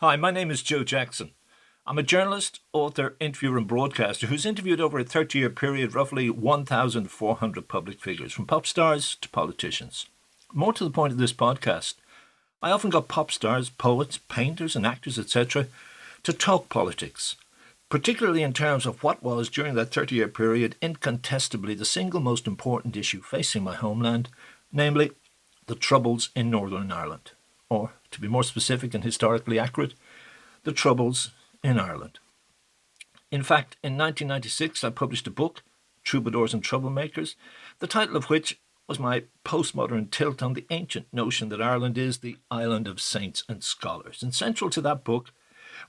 Hi, my name is Joe Jackson. I'm a journalist, author, interviewer and broadcaster who's interviewed over a 30-year period roughly 1,400 public figures, from pop stars to politicians. More to the point of this podcast, I often got pop stars, poets, painters and actors, etc. to talk politics, particularly in terms of what was, during that 30-year period, incontestably the single most important issue facing my homeland, namely the Troubles in Northern Ireland. Or, to be more specific and historically accurate, the Troubles in Ireland. In fact, in 1996 I published a book, Troubadours and Troublemakers, the title of which was my postmodern tilt on the ancient notion that Ireland is the island of saints and scholars. And central to that book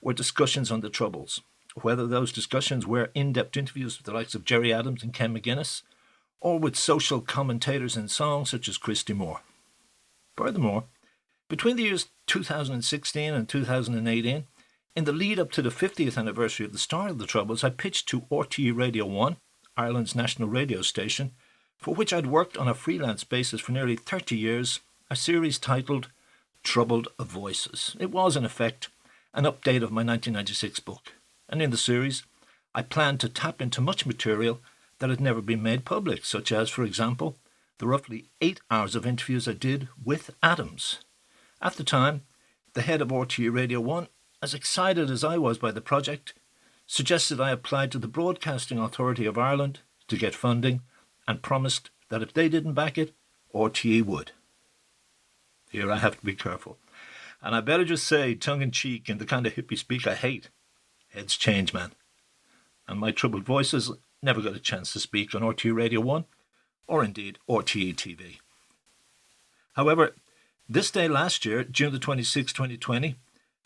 were discussions on the Troubles, whether those discussions were in-depth interviews with the likes of Gerry Adams and Ken McGuinness, or with social commentators in song such as Christy Moore. Furthermore, between the years 2016 and 2018, in the lead up to the 50th anniversary of the start of the Troubles, I pitched to RTE Radio 1, Ireland's national radio station, for which I'd worked on a freelance basis for nearly 30 years, a series titled Troubled Voices. It was, in effect, an update of my 1996 book, and in the series, I planned to tap into much material that had never been made public, such as, for example, the roughly 8 hours of interviews I did with Adams. At the time, the head of RTE Radio 1, as excited as I was by the project, suggested I applied to the Broadcasting Authority of Ireland to get funding and promised that if they didn't back it, RTE would. Here I have to be careful. And I better just say, tongue-in-cheek, in the kind of hippie speak I hate, heads change, man. And my troubled voices never got a chance to speak on RTE Radio 1, or indeed RTE TV. However, this day last year, June the 26th, 2020,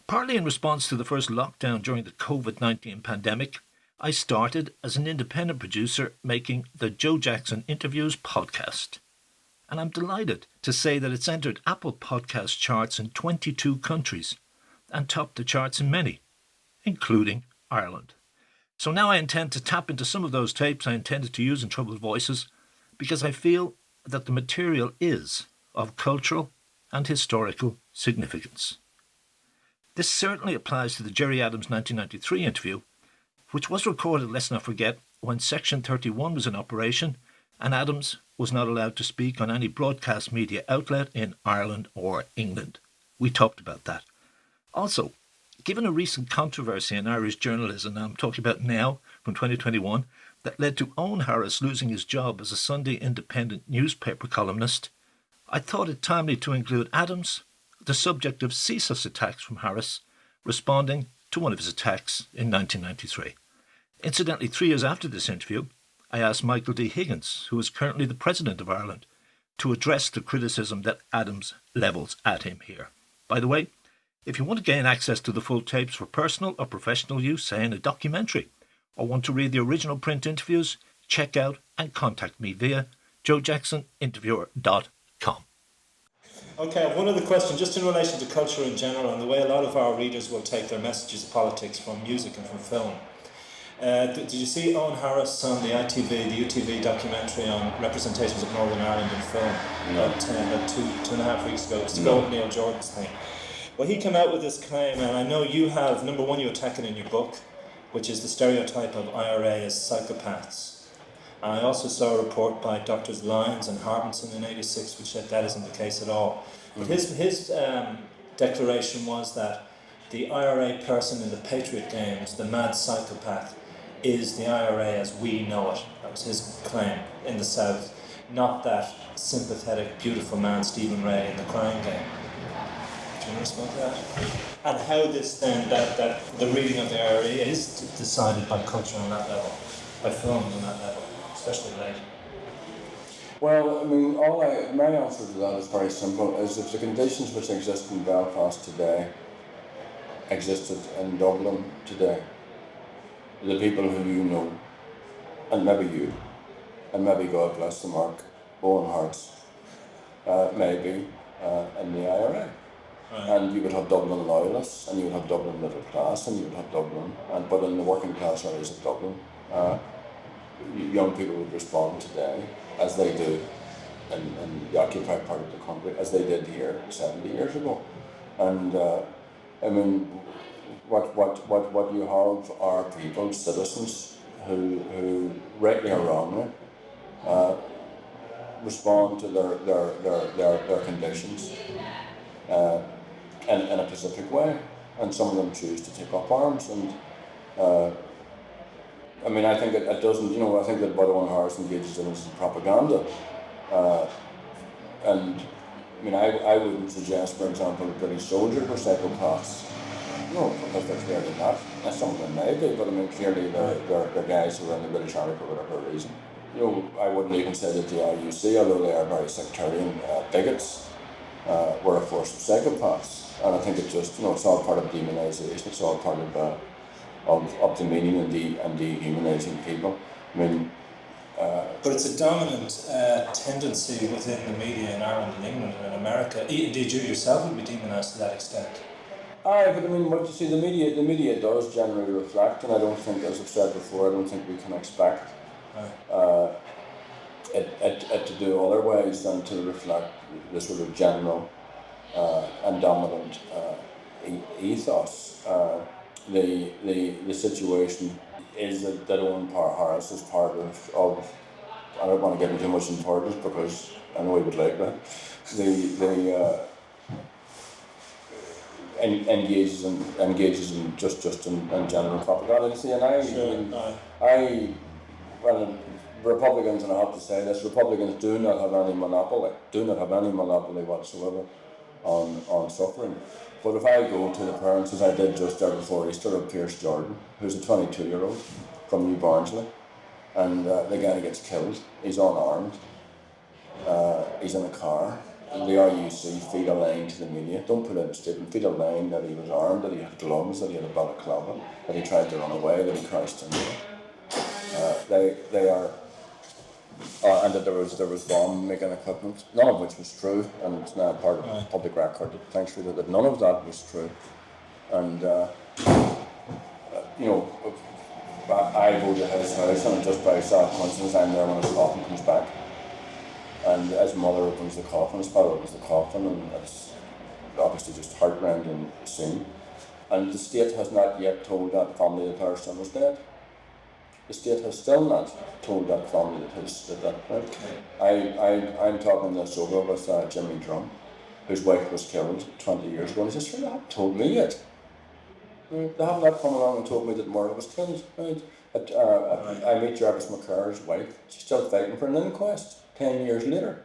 partly in response to the first lockdown during the COVID-19 pandemic, I started as an independent producer making the Joe Jackson Interviews podcast. And I'm delighted to say that it's entered Apple Podcast charts in 22 countries and topped the charts in many, including Ireland. So now I intend to tap into some of those tapes I intended to use in Troubled Voices because I feel that the material is of cultural and historical significance. This certainly applies to the Gerry Adams 1993 interview, which was recorded, let's not forget, when Section 31 was in operation and Adams was not allowed to speak on any broadcast media outlet in Ireland or England. We talked about that. Also, given a recent controversy in Irish journalism, I'm talking about now, from 2021, that led to Eoghan Harris losing his job as a Sunday Independent newspaper columnist, I thought it timely to include Adams, the subject of CSIS attacks from Harris, responding to one of his attacks in 1993. Incidentally, 3 years after this interview, I asked Michael D Higgins, who is currently the President of Ireland, to address the criticism that Adams levels at him here. By the way, if you want to gain access to the full tapes for personal or professional use, say in a documentary, or want to read the original print interviews, check out and contact me via joejacksoninterviewer.com. Okay, I have one other question, just in relation to culture in general and the way a lot of our readers will take their messages of politics from music and from film. Did you see Eoghan Harris on the the UTV documentary on representations of Northern Ireland in film about 2.5 weeks ago? It was to go with Neil Jordan's thing. Well, he came out with this claim, and I know you have, number one, you attack it in your book, which is the stereotype of IRA as psychopaths. And I also saw a report by Drs. Lyons and Harbinson in '86 which said that isn't the case at all. But his declaration was that the IRA person in the Patriot Games, the mad psychopath, is the IRA as we know it. That was his claim in the South, not that sympathetic, beautiful man Stephen Ray in the Crying Game. Do you want to respond to that? And how this then, that the reading of the IRA is decided by culture on that level, by films on that level, especially late. Well, I mean, my answer to that is very simple, is if the conditions which exist in Belfast today existed in Dublin today, the people who you know, and maybe God bless them, Mark, Owen Hart's, maybe in the IRA. Right. And you would have Dublin loyalists, and you would have Dublin middle class, and you would have Dublin, but in the working class areas of Dublin, young people would respond today as they do in the occupied part of the country, as they did here 70 years ago. And I mean, what you have are people, citizens, who rightly or wrongly, respond to their conditions in a specific way, and some of them choose to take up arms. And I mean, I think it doesn't. I think that what Eoghan Harris engages in is propaganda, and I mean, I wouldn't suggest, for example, that British soldiers were psychopaths. No, because they're clearly not. And some of them may be, but I mean, clearly they're guys who are in the British Army for whatever reason. I wouldn't even say that the IUC, although they are very sectarian bigots, were a force of psychopaths. And I think it's just, it's all part of demonisation. It's all part of demeaning and dehumanising people. I mean, but it's a dominant tendency within the media in Ireland and England and in America. Indeed, you yourself would be demonised to that extent. Aye, but I mean, what you see, the media does generally reflect, and I don't think, as I've said before, I don't think we can expect it to do otherwise than to reflect the sort of general and dominant ethos. The situation is that Eoghan Harris is part of. I don't want to give him too much importance because I know he would like that. Engages in just in general propaganda. See, and well, Republicans, and I have to say this, Republicans do not have any monopoly whatsoever on suffering. But if I go to the parents, as I did just there before Easter, of Pierce Jordan, who's a 22-year-old from New Barnsley, and the guy gets killed, he's unarmed, he's in a car, the RUC feed a line to the media, don't put in a statement, feed a line that he was armed, that he had gloves, that he had a balaclava, that he tried to run away, that he crashed into it. They are, and that there was bomb making equipment, none of which was true, and it's now part of public record, thankfully, that none of that was true. And, I go to his house, and just by sad coincidence, I'm there when his coffin comes back. And his mother opens the coffin, his father opens the coffin, and it's obviously just heartrending scene. And the state has not yet told that family that her son is dead. The state has still not told that family that right. I'm talking this over with Jimmy Drum, whose wife was killed 20 years ago, and he says, "Sure, they haven't told me yet. They have not come along and told me that Murray was killed." Right? I meet Jarvis McCarr's wife, she's still fighting for an inquest 10 years later.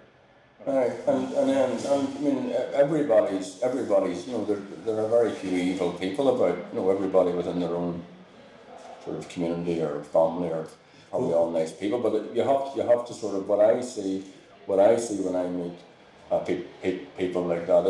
And I mean, everybody's, there are very few evil people about, everybody within their own sort of community or family are probably all nice people, but you have to sort of, what I see when I meet people like that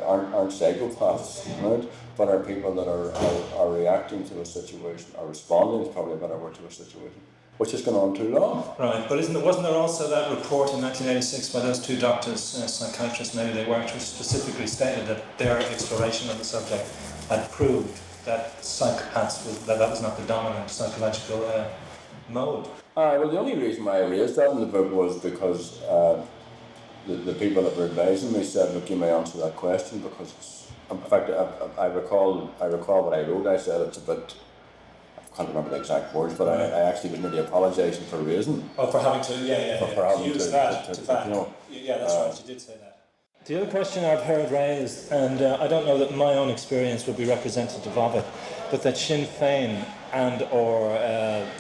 aren't psychopaths, right? But are people that are reacting to a situation, or responding is probably a better word, to a situation, which has gone on too long. Right, but wasn't there also that report in 1986 by those two doctors, psychiatrists, maybe they weren't, which specifically stated that their exploration of the subject had proved that psychopaths, that was not the dominant psychological mode? Well, the only reason why I raised that in the book was because the people that were advising me said, "Look, you may answer that question," because in fact, I recall what I wrote. I said it's a bit, I can't remember the exact words, but I actually was nearly apologising for raising. Oh, for having to, for having use that to back. Yeah, that's right, you did say that. The other question I've heard raised, and I don't know that my own experience would be representative of it, but that Sinn Féin and or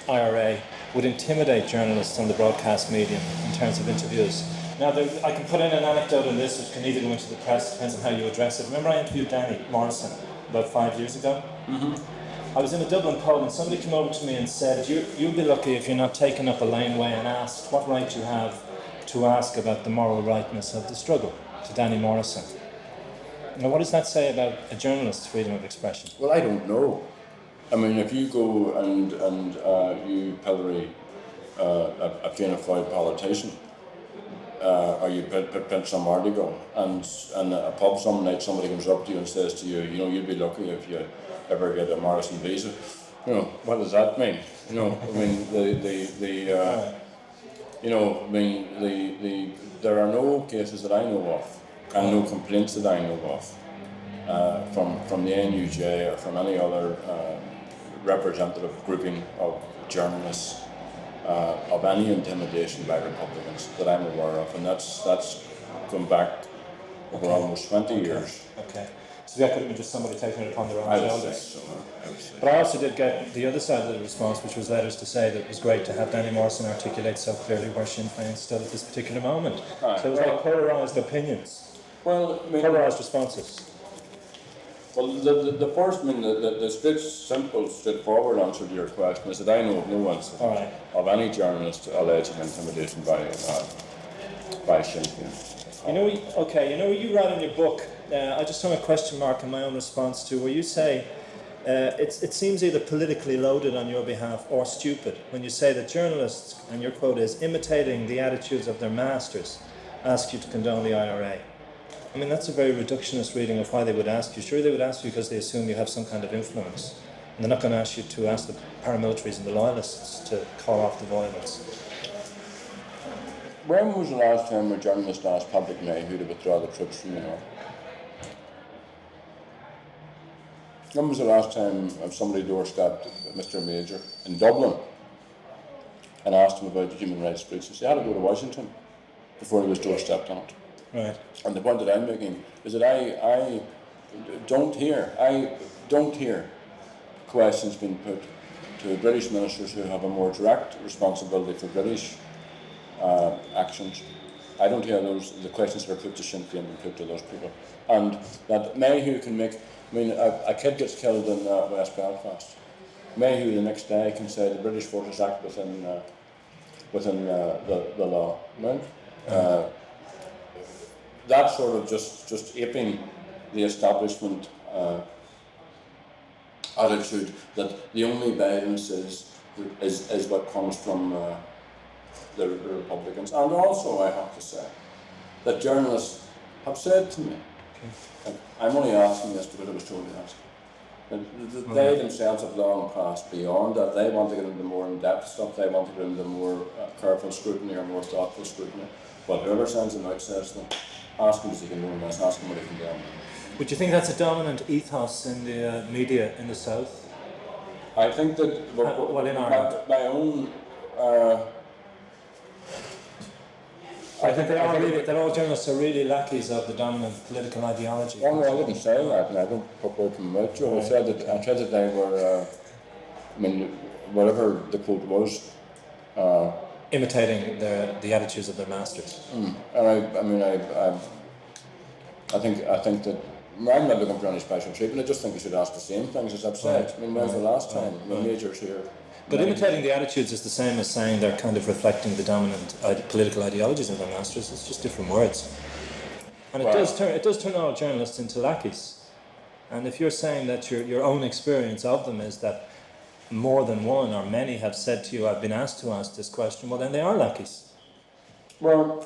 IRA would intimidate journalists on the broadcast medium in terms of interviews. Now, I can put in an anecdote on this, which can either go into the press, depends on how you address it. Remember I interviewed Danny Morrison about 5 years ago? Mm-hmm. I was in a Dublin pub and somebody came over to me and said, you'll be lucky if you're not taken up a laneway and asked what right you have to ask about the moral rightness of the struggle, to Danny Morrison. Now, what does that say about a journalist's freedom of expression? Well, I don't know. I mean, if you go and you pillory a plain foil politician, or you print some article, and a pub some night somebody comes up to you and says to you, you'd be lucky if you ever get a Morrison visa. What does that mean? There are no cases that I know of, and no complaints that I know of, from the NUJ or from any other representative grouping of journalists of any intimidation by Republicans that I'm aware of, and that's gone back over almost 20 years. Okay. So that could have been just somebody taking it upon their own I would shoulders. say so. I would say. But I also did get the other side of the response, which was letters to say that it was great to have Danny Morrison articulate so clearly where Sinn Féin stood at this particular moment. Right. So it was like polarised opinions, Well, I mean, polarised responses. well, the first, I mean, the simple, straightforward answer to your question is that I know of no incident All right. of any journalist alleging intimidation by Sinn Féin. You write in your book, I just hung a question mark in my own response to where you say it seems either politically loaded on your behalf or stupid when you say that journalists, and your quote is, imitating the attitudes of their masters, ask you to condone the IRA. I mean, that's a very reductionist reading of why they would ask you. Sure, they would ask you because they assume you have some kind of influence. And they're not going to ask you to ask the paramilitaries and the loyalists to call off the violence. When was the last time a journalist asked Patrick Mayhew to withdraw the troops from the north? When was the last time somebody doorstepped Mr. Major in Dublin and asked him about human rights breaches? He had to go to Washington before he was doorstepped on it. Right. And the point that I'm making is that I don't hear questions being put to British ministers who have a more direct responsibility for British actions. I don't hear the questions that are put to Sinn Féin being put to those people. And that Mayhew can make, I mean, a kid gets killed in West Belfast. Mayhew the next day can say the British forces act within the law. Right? That sort of just aping the establishment attitude that the only violence is what comes from the Republicans. And also, I have to say, that journalists have said to me, and I'm only asking this because I was told to ask, that they themselves have long passed beyond that. They want to get into more in-depth stuff, they want to get into more careful scrutiny or more thoughtful scrutiny. But whoever sends them out says to them, ask him if he can do this, ask him what he can do. Would you think that's a dominant ethos in the media in the South? I think that in Ireland. my own I think that all journalists are really lackeys of the dominant political ideology. Well, I didn't say that, and I don't purport to them out, Joe. I said that they were, I mean, whatever the quote was, imitating the attitudes of their masters. And I think that I'm not looking for any special treatment. I just think you should ask the same things as I've said. Right. I mean, when's the last time? Major's here. But imitating the attitudes is the same as saying they're kind of reflecting the dominant political ideologies of their masters. It's just different words. And it does turn all journalists into lackeys. And if you're saying that your own experience of them is that more than one or many have said to you, I've been asked to ask this question, well then they are lackeys. Well,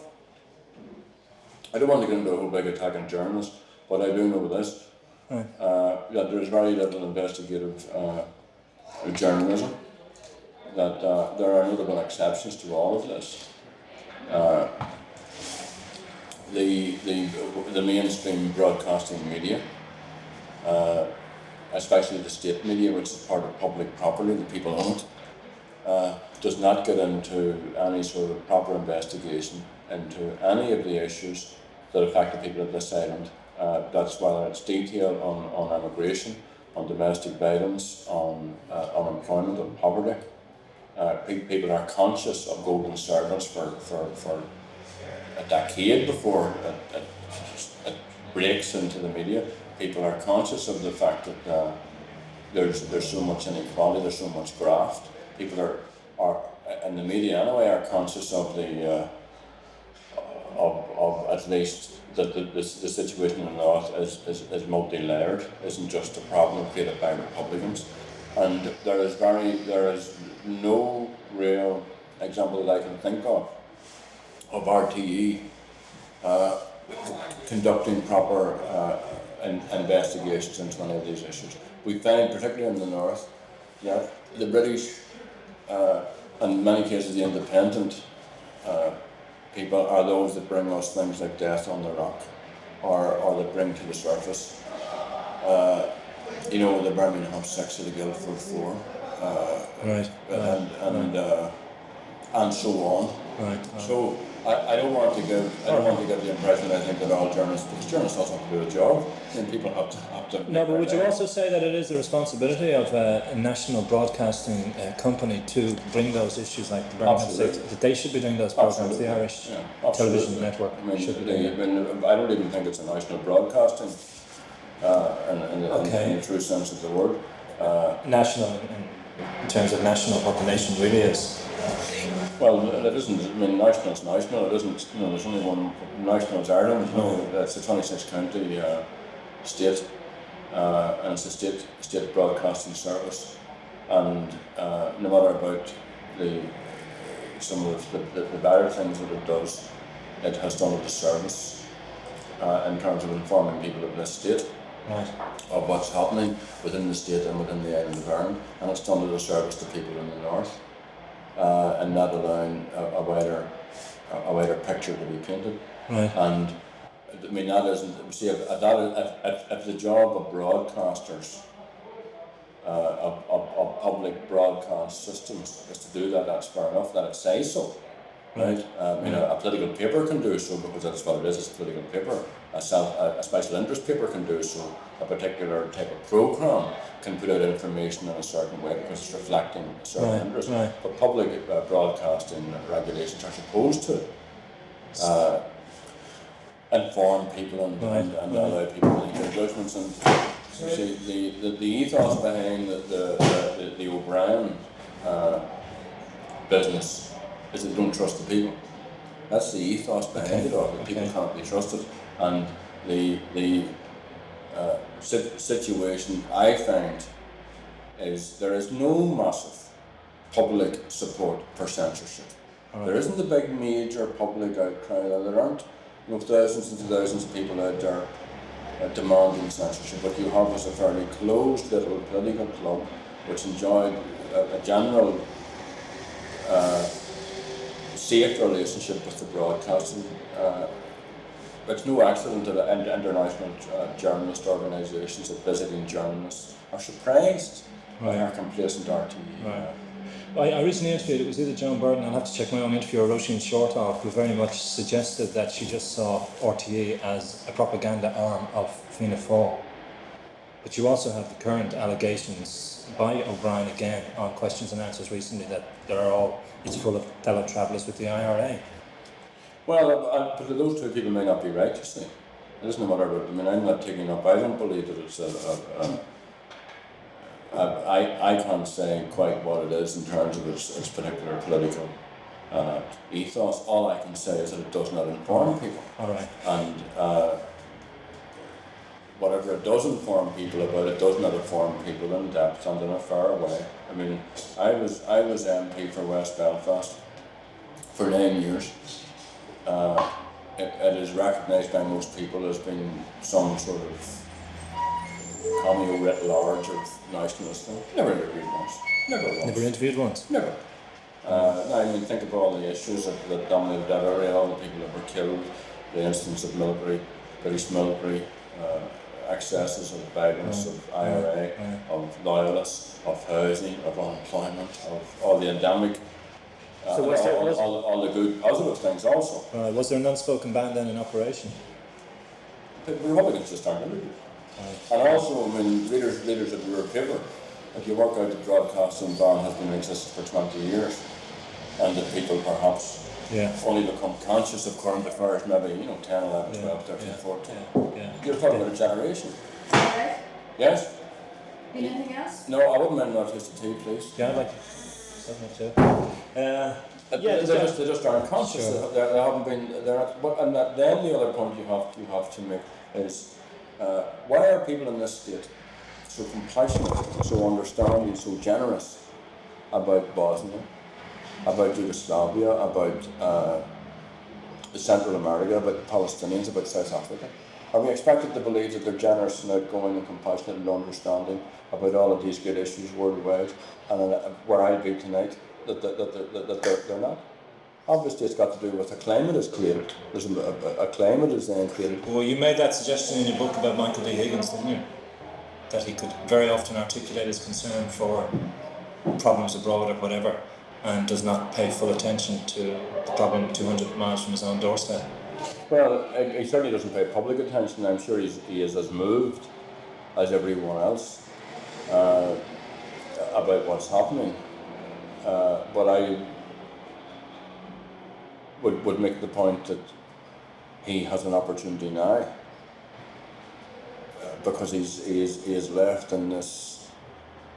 I don't want to get into a whole big attack on journalists, but I do know this, Right. that there is very little investigative journalism, that there are notable exceptions to all of this. The mainstream broadcasting media, especially the state media, which is part of public property, the people own it, does not get into any sort of proper investigation into any of the issues that affect the people of this island. That's whether it's detail on immigration, on domestic violence, on unemployment, on poverty. People are conscious of golden servants for a decade before it breaks into the media. People are conscious of the fact that there's so much inequality, there's so much graft. People are in the media anyway are conscious of the of at least that the situation in the north is multi-layered, isn't just a problem created by Republicans, and there is no real example that I can think of RTE conducting proper investigations into any of these issues. We find, particularly in the north, that the British, in many cases the independent people, are those that bring us things like death on the rock, or that bring to the surface You know, the Birmingham 6 or the Guildford 4, Right. and so on. Right. So I don't want to give the impression that I think that all journalists, because journalists also have to do a job, and people have to No, but would you also say that it is the responsibility of a national broadcasting company to bring those issues like the Birmingham Six, that they should be doing those programs, the Irish television network should be doing it? I don't even think it's a national broadcasting in the true sense of the word. National, in terms of national, what the nation really is. Well, it isn't. I mean, national's national. It isn't. You know, there's only one. National's Ireland. You know, that's a 26 county state, and it's a state broadcasting service. And no matter about some of the better things that it does, it has done a disservice in terms of informing people of this state. Right. Of what's happening within the state and within the island of Ireland, and it's done a disservice to people in the north. And not allowing a wider picture to be painted. Right. And I mean that isn't. See, if the job of broadcasters, of public broadcast systems, is to do that, that's fair enough. That it says so. Right. I mean, a political paper can do so because that's what it is. It's a political paper. A special interest paper can do so. A particular type of program can put out information in a certain way because it's reflecting a certain interest. Right. But public broadcasting regulations are supposed to inform people and allow people to make their judgments. And you see, the ethos behind the O'Brien business is that they don't trust the people. That's the ethos behind it all. That people can't be trusted, and the situation I find is there is no massive public support for censorship. Right. There isn't a big major public outcry. There aren't thousands and thousands of people out there demanding censorship. What you have is a fairly closed little political club which enjoyed a general safe relationship with the broadcasting. It's no accident that international journalist organisations and visiting journalists are surprised by our complacent RTE. Right. I recently interviewed, it was either Joan Burton, I'll have to check my own interview, or Roisin Shortall, who very much suggested that she just saw RTE as a propaganda arm of Fianna Fáil. But you also have the current allegations by O'Brien again on questions and answers recently that it's full of fellow travellers with the IRA. Well, but those two people may not be right, you see. It isn't a matter of, I mean, I'm not taking up, I don't believe that it's I can't say quite what it is in terms of its particular political ethos. All I can say is that it does not inform people. All right. And whatever it does inform people about, it does not inform people in depth and in a fair way. I mean, I was MP for West Belfast for 9 years. It is recognised by most people as being some sort of cameo writ large of nationalist thing. Never interviewed once. Never once. Never interviewed once? Never. I mean, think of all the issues that dominated that area, all the people that were killed, the instance of British military, excesses of violence, of IRA, of loyalists, of housing, of unemployment, of all the endemic, all the good positive things also. Was there an unspoken ban then in operation? The Republicans just aren't interviewed. And also, I mean, readers of your paper, if you work out the broadcasting ban has been in existence for 20 years, and that people perhaps only become conscious of current affairs maybe, 10, 11, 12, 13, 14. You're talking about a generation. Right. Yes? Need anything else? No, I wouldn't mind not just a tea, please. Yeah, I'd like something too. They just aren't conscious. Sure. They haven't been. They're not. But and then the other point you have to make is why are people in this state so compassionate, so understanding, so generous about Bosnia, about Yugoslavia, about Central America, about the Palestinians, about South Africa? Are we expected to believe that they're generous and outgoing and compassionate and understanding about all of these great issues worldwide, and where I'll be tonight, that they're not? Obviously, it's got to do with a climate is created. There's a climate is then created. Well, you made that suggestion in your book about Michael D Higgins, didn't you? that he could very often articulate his concern for problems abroad or whatever, and does not pay full attention to the problem 200 miles from his own doorstep? Well, he certainly doesn't pay public attention. I'm sure he is as moved as everyone else about what's happening. But I would make the point that he has an opportunity now because he is left in this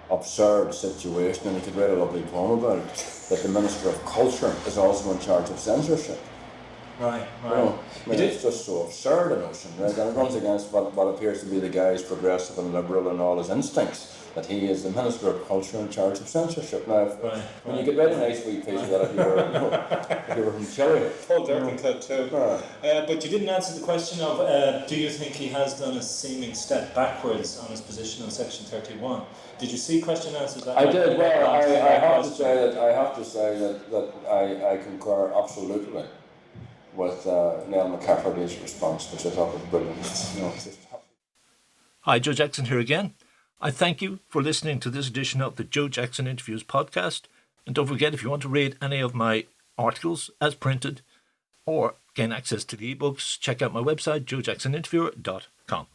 absurd situation, and he could write a lovely poem about it, that the Minister of Culture is also in charge of censorship. Right. You know, it's just so absurd a notion, right? And it runs against what appears to be the guy's progressive and liberal in all his instincts, that he is the Minister of Culture in charge of censorship. Now, when you could write a nice wee piece of that if you were from Chile. Paul Durkin could too. But you didn't answer the question of, do you think he has done a seeming step backwards on his position on Section 31? Did you see question answers that? I did. Well, I have to say that I concur absolutely with Neil McCafferty's response, which I thought was brilliant. Hi, Joe Jackson here again. I thank you for listening to this edition of the Joe Jackson Interviews podcast. And don't forget, if you want to read any of my articles as printed or gain access to the ebooks, check out my website, joejacksoninterviewer.com.